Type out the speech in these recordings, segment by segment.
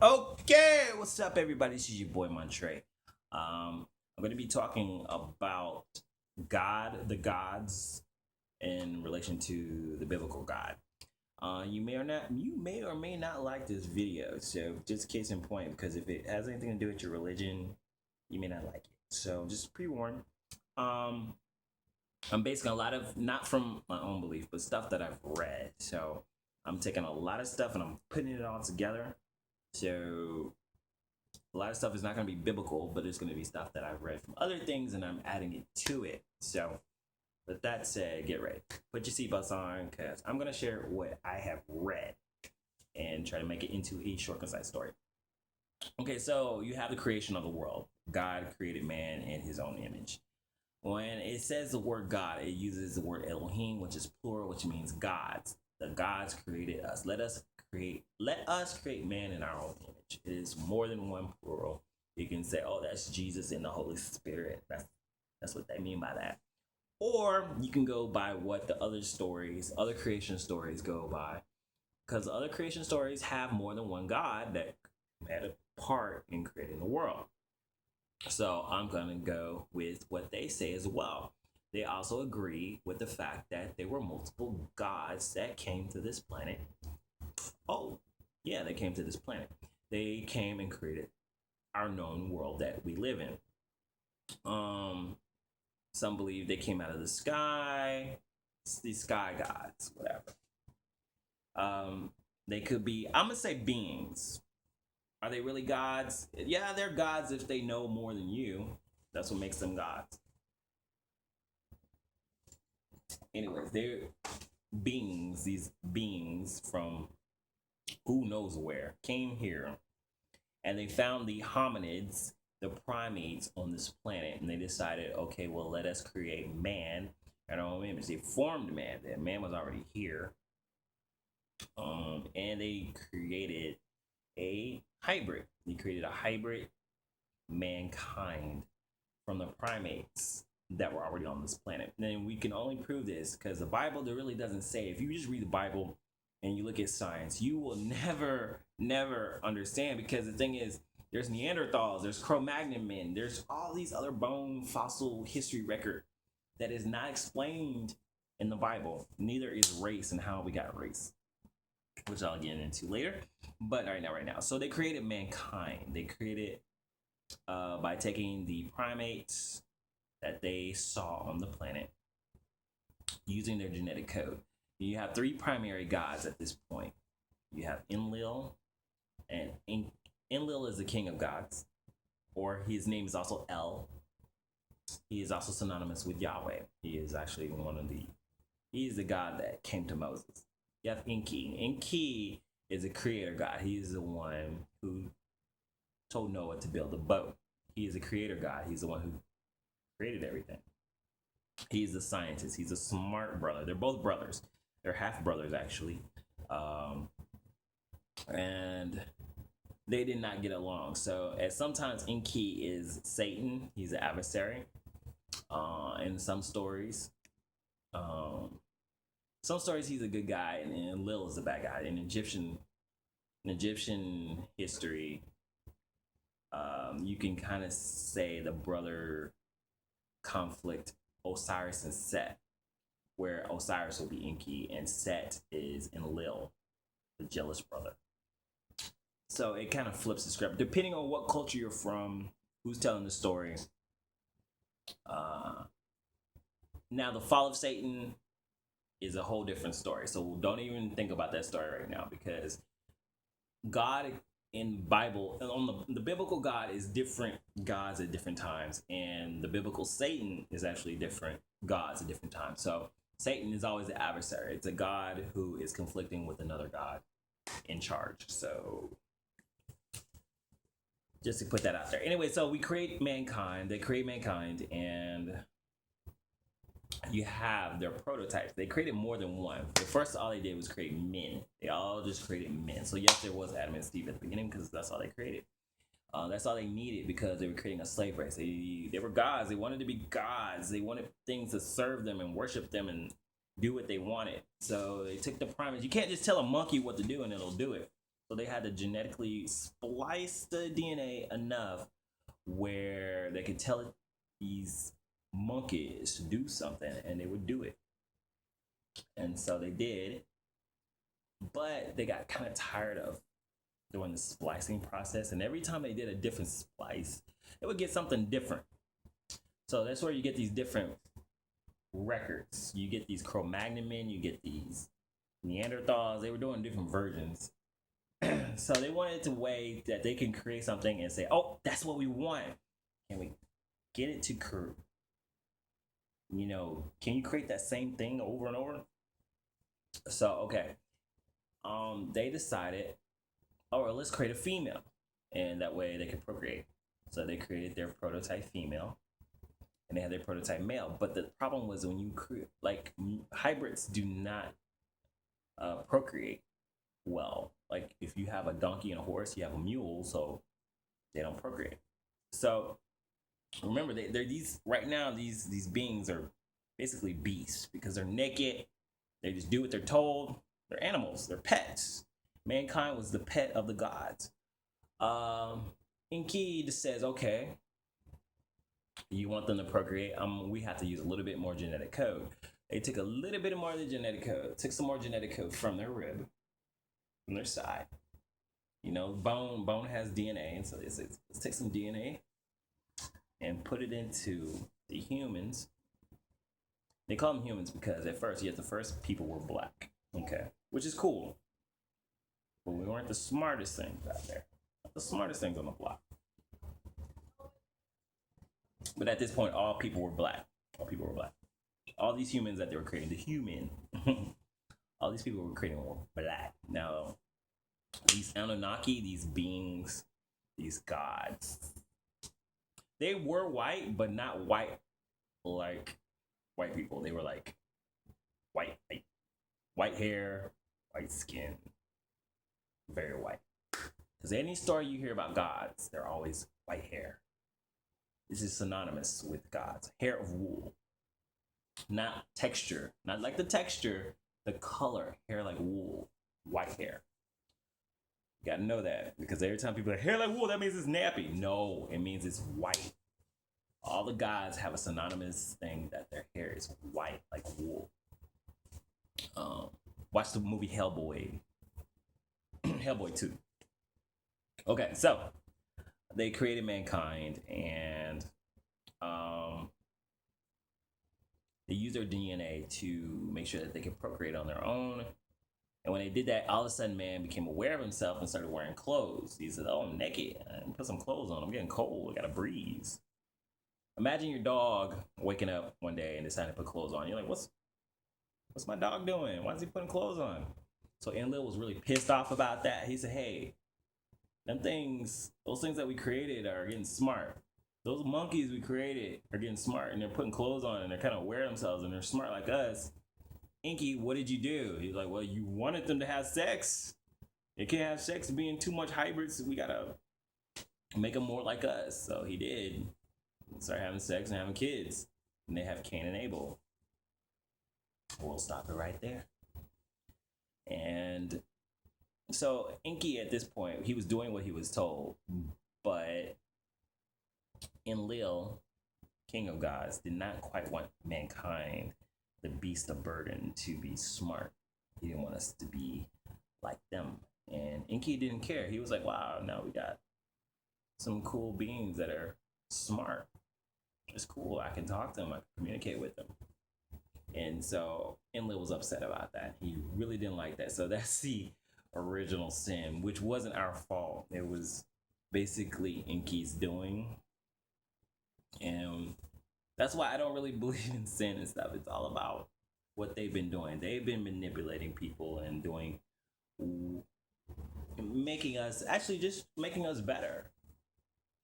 Okay, what's up, everybody? This is your boy Montre. I'm going to be talking about God, the gods, in relation to the biblical God. You may or may not like this video. So, just case in point, because if it has anything to do with your religion, you may not like it. So, just pre-warn. Um, I'm basing a lot of not from my own belief, but stuff that I've read. So, I'm taking a lot of stuff and I'm putting it all together. So a lot of stuff is not going to be biblical, but it's going to be stuff that I've read from other things and I'm adding it to it. So, with that said, get ready. Put your seatbelts on because I'm going to share what I have read and try to make it into a short, concise story. Okay, so you have the creation of the world. God created man in his own image. When it says the word God, it uses the word Elohim, which is plural, which means gods. The gods created us. Let us create man in our own image. It is more than one plural. You can say, oh, that's Jesus and the Holy Spirit. That's what they mean by that. Or you can go by what the other creation stories go by. Because other creation stories have more than one God that had a part in creating the world. So I'm going to go with what they say as well. They also agree with the fact that there were multiple gods that came to this planet. Oh, yeah, they came to this planet. They came and created our known world that we live in. Um, some believe they came out of the sky, the sky gods, whatever. Um, they could be, I'm gonna say beings. Are they really gods? Yeah, they're gods if they know more than you. That's what makes them gods. Anyways, they're these beings from who knows where, came here and they found the hominids, the primates on this planet, and they decided, okay, well, let us create man in our own image. They formed man, that man was already here, and they created a hybrid. They created a hybrid mankind from the primates that were already on this planet. And then we can only prove this because the Bible there really doesn't say. If you just read the Bible and you look at science, you will never understand because the thing is, there's Neanderthals, there's Cro-Magnon men, there's all these other bone fossil history record that is not explained in the Bible. Neither is race and how we got race, which I'll get into later. But right now. So they created mankind. They created by taking the primates that they saw on the planet using their genetic code. You have three primary gods at this point. You have Enlil, and Enlil is the king of gods, or his name is also El. He is also synonymous with Yahweh. He is actually he is the god that came to Moses. You have Enki. Enki is a creator god. He is the one who told Noah to build a boat. He is a creator god. He's the one who created everything. He's a scientist. He's a smart brother. They're both brothers. They're half brothers actually, and they did not get along. So, as sometimes Enki is Satan. He's an adversary. In some stories he's a good guy, and Lil is a bad guy. In Egyptian history, you can kind of say the brother conflict Osiris and Set, where Osiris will be Enki and Set is Enlil, the jealous brother. So it kind of flips the script depending on what culture you're from, who's telling the story. Uh, Now the fall of Satan is a whole different story. So don't even think about that story right now because God in Bible on the biblical God is different gods at different times, and the biblical Satan is actually different gods at different times. So Satan is always the adversary. It's a god who is conflicting with another god in charge. So just to put that out there. Anyway, so we create mankind. They create mankind, and you have their prototypes. They created more than one. The first, all they did was create men. They all just created men. So yes, there was Adam and Steve at the beginning because that's all they created. That's all they needed because they were creating a slave race. They were gods. They wanted to be gods. They wanted things to serve them and worship them and do what they wanted. So they took the primates. You can't just tell a monkey what to do and it'll do it. So they had to genetically splice the DNA enough where they could tell these monkeys to do something and they would do it. And so they did, but they got kind of tired of doing the splicing process. And every time they did a different splice, they would get something different. So that's where you get these different records. You get these Cro-Magnon men, you get these Neanderthals. They were doing different versions. So they wanted to way that they can create something and say, "Oh, that's what we want." Can we get it to curve? Can you create that same thing over and over? So okay, they decided, oh, let's create a female, and that way they could procreate. So they created their prototype female, and they had their prototype male. But the problem was when you create, like, hybrids do not procreate well. Like if you have a donkey and a horse, you have a mule, so they don't procreate. So remember, they're these right now. These beings are basically beasts because they're naked. They just do what they're told. They're animals. They're pets. Mankind was the pet of the gods. Enki just says, okay, you want them to procreate. We have to use a little bit more genetic code. They took a little bit more of the genetic code, took some more genetic code from their rib, from their side. Bone has DNA, and so let's take some DNA and put it into the humans. They call them humans because at first, yes, the first people were black, okay, which is cool. But we weren't the smartest things out there, not the smartest things on the block. But at this point, all people were black. All people were black. All these humans that they were creating, the human, all these people were creating were black. Now, these Anunnaki, these beings, these gods, they were white, but not white like white people. They were like white hair, white skin, very white. Because any story you hear about gods, they're always white hair. This is synonymous with gods. Hair of wool, not texture, not like the texture, the color. Hair like wool, white hair. You gotta know that because every time people are hair like wool, that means it's nappy. No, it means it's white. All the gods have a synonymous thing that their hair is white like wool. Watch the movie Hellboy. Hellboy 2. Okay, so they created mankind and they used their DNA to make sure that they could procreate on their own. And when they did that, all of a sudden, man became aware of himself and started wearing clothes. He said, "Oh, I'm naked. I put some clothes on. I'm getting cold. I got a breeze." Imagine your dog waking up one day and deciding to put clothes on. You're like, "What's my dog doing? Why is he putting clothes on?" So Enlil was really pissed off about that. He said, "Hey, those things that we created are getting smart. Those monkeys we created are getting smart, and they're putting clothes on, and they're kind of aware of themselves, and they're smart like us. Enki, what did you do?" He's like, "Well, you wanted them to have sex. They can't have sex being too much hybrids. We gotta make them more like us." So he did. Start having sex and having kids, and they have Cain and Abel. We'll stop it right there. And so Enki, at this point, he was doing what he was told, but Enlil, king of gods, did not quite want mankind, the beast of burden, to be smart. He didn't want us to be like them. And Enki didn't care. He was like, "Wow, now we got some cool beings that are smart. It's cool. I can talk to them. I can communicate with them." And so Enlil was upset about that. He really didn't like that. So that's the original sin, which wasn't our fault. It was basically Enki's doing. And that's why I don't really believe in sin and stuff. It's all about what they've been doing. They've been manipulating people and making us better.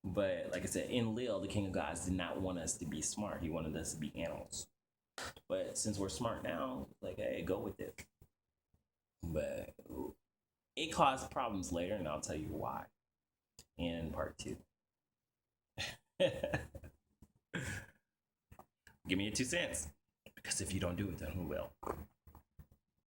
But like I said, Enlil, the king of gods, did not want us to be smart. He wanted us to be animals. But since we're smart now, like, hey, go with it. But it caused problems later, and I'll tell you why in part 2. Give me your 2 cents. Because if you don't do it, then who will?